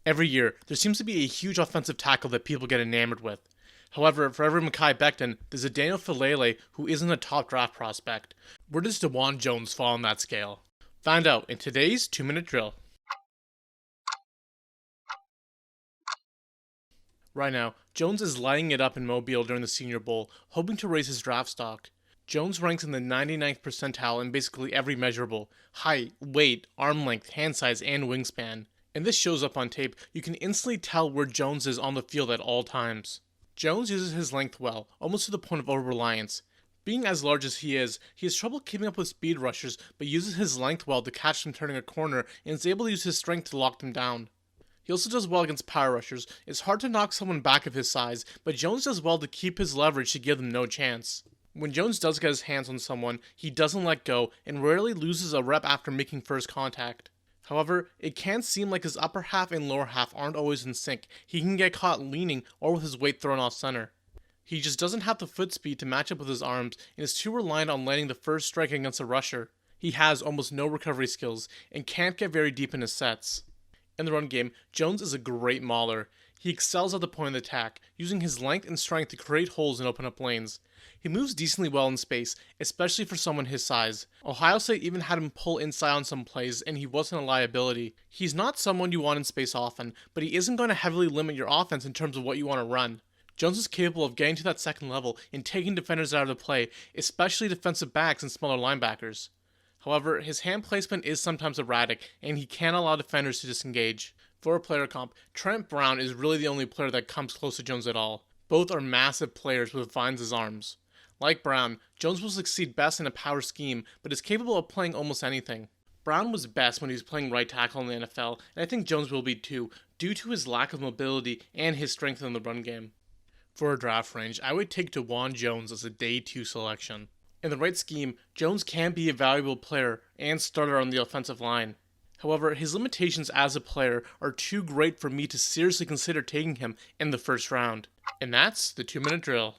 Every year, there seems to be a huge offensive tackle that people get enamored with. However, for every Mekhi Becton, there's a Daniel Falele who isn't a top draft prospect. Where does Dawand Jones fall on that scale? Find out in today's 2-minute drill. Right now, Jones is lighting it up in Mobile during the Senior Bowl, hoping to raise his draft stock. Jones ranks in the 99th percentile in basically every measurable: height, weight, arm length, hand size, and wingspan. And this shows up on tape. You can instantly tell where Jones is on the field at all times. Jones uses his length well, almost to the point of over-reliance. Being as large as he has trouble keeping up with speed rushers, but uses his length well to catch them turning a corner and is able to use his strength to lock them down. He also does well against power rushers. It's hard to knock someone back of his size, but Jones does well to keep his leverage to give them no chance. When Jones does get his hands on someone, he doesn't let go and rarely loses a rep after making first contact. However, it can seem like his upper half and lower half aren't always in sync. He can get caught leaning or with his weight thrown off center. He just doesn't have the foot speed to match up with his arms and is too reliant on landing the first strike against a rusher. He has almost no recovery skills and can't get very deep in his sets. In the run game, Jones is a great mauler. He excels at the point of attack, using his length and strength to create holes and open up lanes. He moves decently well in space, especially for someone his size. Ohio State even had him pull inside on some plays, and he wasn't a liability. He's not someone you want in space often, but he isn't going to heavily limit your offense in terms of what you want to run. Jones is capable of getting to that second level and taking defenders out of the play, especially defensive backs and smaller linebackers. However, his hand placement is sometimes erratic, and he can allow defenders to disengage. For a player comp, Trent Brown is really the only player that comes close to Jones at all. Both are massive players with Vines' arms. Like Brown, Jones will succeed best in a power scheme, but is capable of playing almost anything. Brown was best when he was playing right tackle in the NFL, and I think Jones will be too, due to his lack of mobility and his strength in the run game. For a draft range, I would take Dawand Jones as a day 2 selection. In the right scheme, Jones can be a valuable player and starter on the offensive line. However, his limitations as a player are too great for me to seriously consider taking him in the first round. And that's the 2-minute drill.